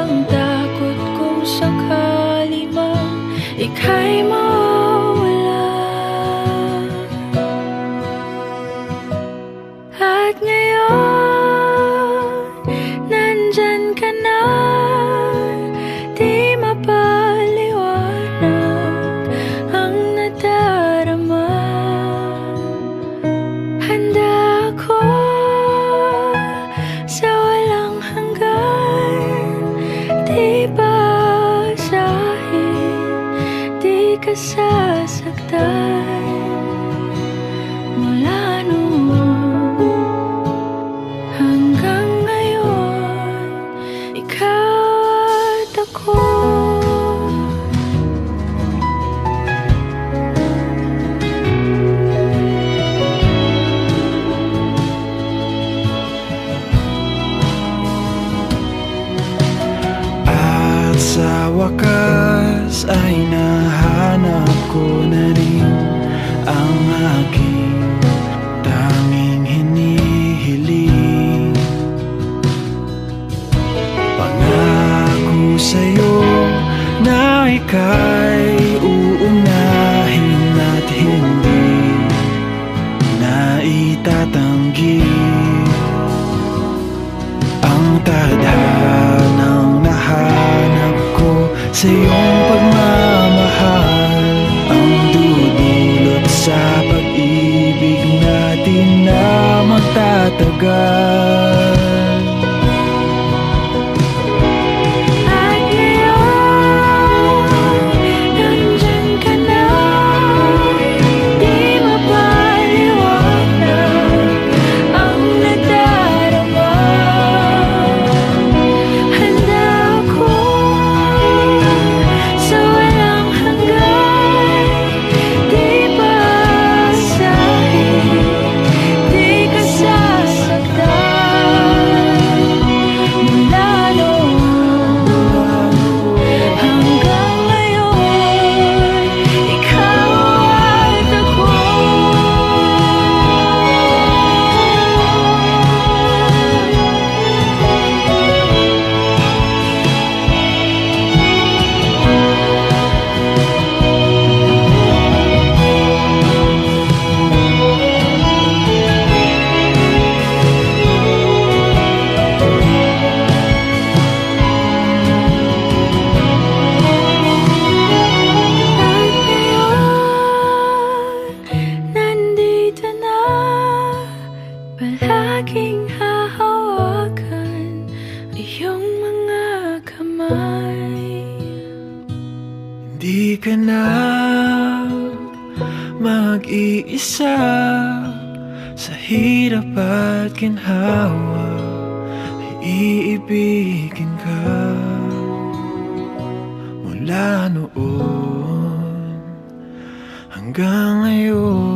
ang takot kung sakali mang ika'y mawala. At ngayon, nandyan ka na, di mapaliwanag ang nadarama. Handa ako sa walang hanggan, di basahin, di ka sasaktan. Mula noon hanggang ngayon, ikaw at ako. Sa wakas ay nahanap ko na rin ang aking tanging hinihiling. Pangako sa'yo na ika'y uunahin at hindi na itatanggi ang tadhanang nahanap sa iyong pagmamahal, ang dudulot sa pag-ibig natin na magtatagal. Palaging hahawakan iyong mga kamay. Hindi ka na mag-iisa sa hirap at ginhawa, ay iibigin ka mula noon hanggang ngayon.